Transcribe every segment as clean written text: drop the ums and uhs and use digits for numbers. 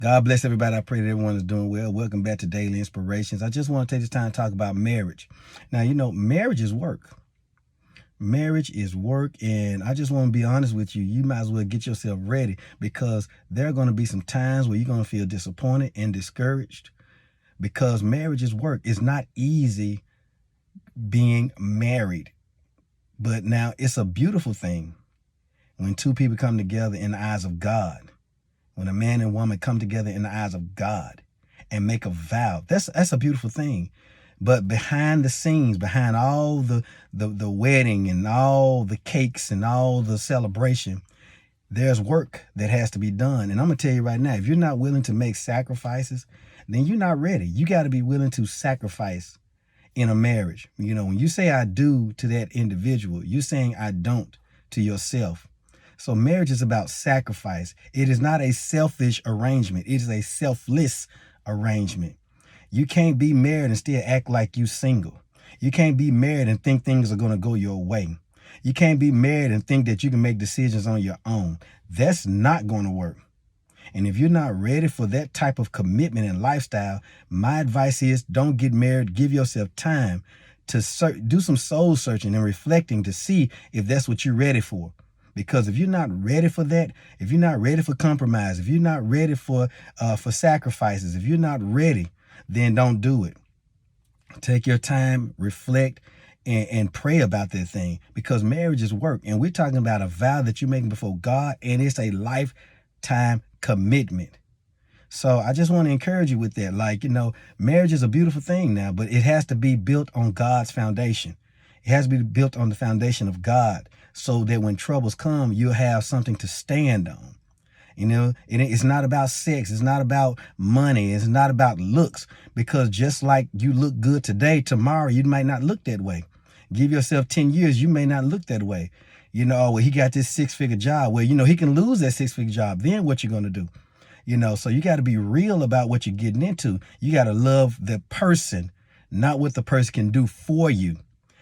God bless everybody. I pray that everyone is doing well. Welcome back to Daily Inspirations. I just want to take this time to talk about marriage. Now, marriage is work. Marriage is work, and I just want to be honest with you. You might as well get yourself ready because there are going to be some times where you're going to feel disappointed and discouraged because marriage is work. It's not easy being married, but now it's a beautiful thing when two people come together in the eyes of God. When a man and woman come together in the eyes of God and make a vow, that's a beautiful thing. But behind the scenes, behind all the wedding and all the cakes and all the celebration, there's work that has to be done. And I'm going to tell you right now, if you're not willing to make sacrifices, then you're not ready. You got to be willing to sacrifice in a marriage. When you say I do to that individual, you're saying I don't to yourself. So marriage is about sacrifice. It is not a selfish arrangement. It is a selfless arrangement. You can't be married and still act like you single. You can't be married and think things are going to go your way. You can't be married and think that you can make decisions on your own. That's not going to work. And if you're not ready for that type of commitment and lifestyle, my advice is don't get married. Give yourself time to do some soul searching and reflecting to see if that's what you're ready for. Because if you're not ready for that, if you're not ready for compromise, if you're not ready for sacrifices, if you're not ready, then don't do it. Take your time, reflect, and pray about that thing, because marriage is work. And we're talking about a vow that you're making before God, and it's a lifetime commitment. So I just want to encourage you with that. Marriage is a beautiful thing now, but it has to be built on God's foundation. It has to be built on the foundation of God so that when troubles come, you'll have something to stand on. It's not about sex. It's not about money. It's not about looks, because just like you look good today, tomorrow you might not look that way. Give yourself 10 years, you may not look that way. Well, he got this 6-figure job. Well, he can lose that 6-figure job. Then what you going to do? So you got to be real about what you're getting into. You got to love the person, not what the person can do for you.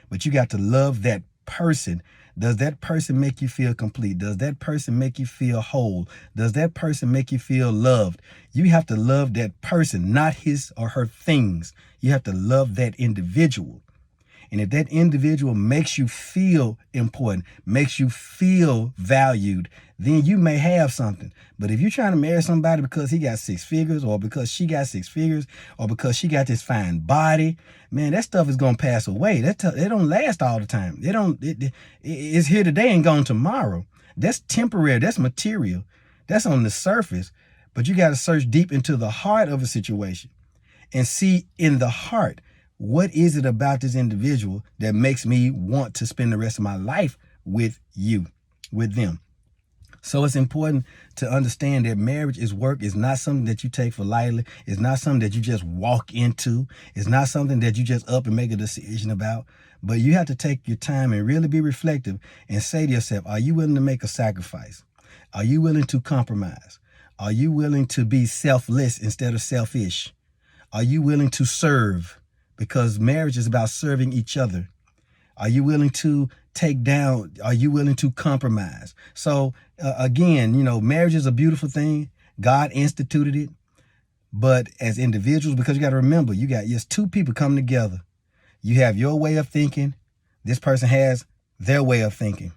But you got to love that person. Does that person make you feel complete? Does that person make you feel whole? Does that person make you feel loved? You have to love that person, not his or her things. You have to love that individual. And if that individual makes you feel important, makes you feel valued, then you may have something. But if you're trying to marry somebody because he got 6 figures, or because she got 6 figures, or because she got this fine body, man, that stuff is going to pass away. It don't last all the time. It's here today and gone tomorrow. That's temporary. That's material. That's on the surface. But you got to search deep into the heart of a situation and see in the heart, what is it about this individual that makes me want to spend the rest of my life with them? So it's important to understand that marriage is work. It's not something that you take for lightly. It's not something that you just walk into. It's not something that you just up and make a decision about. But you have to take your time and really be reflective and say to yourself, are you willing to make a sacrifice? Are you willing to compromise? Are you willing to be selfless instead of selfish? Are you willing to serve? Because marriage is about serving each other. Are you willing to take down? Are you willing to compromise? So again, marriage is a beautiful thing. God instituted it. But as individuals, because you got to remember, you got just two people coming together. You have your way of thinking. This person has their way of thinking.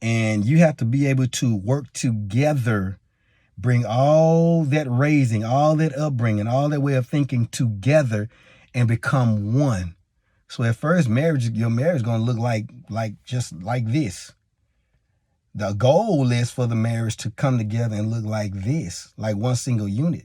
And you have to be able to work together, bring all that raising, all that upbringing, all that way of thinking together and become one. So at first, your marriage is going to look just like this. The goal is for the marriage to come together and look like this, like one single unit.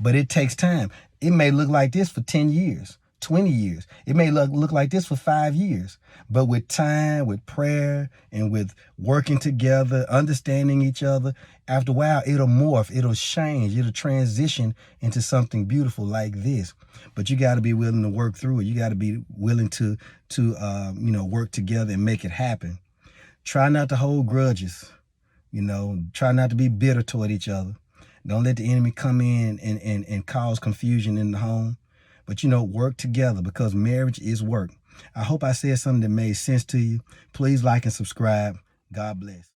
But it takes time. It may look like this for 10 years, 20 years. It may look like this for 5 years. But with time, with prayer, and with working together, understanding each other, after a while, it'll morph, it'll change, it'll transition into something beautiful like this. But you got to be willing to work through it. You got to be willing to work together and make it happen. Try not to hold grudges. Try not to be bitter toward each other. Don't let the enemy come in and cause confusion in the home. But, work together, because marriage is work. I hope I said something that made sense to you. Please like and subscribe. God bless.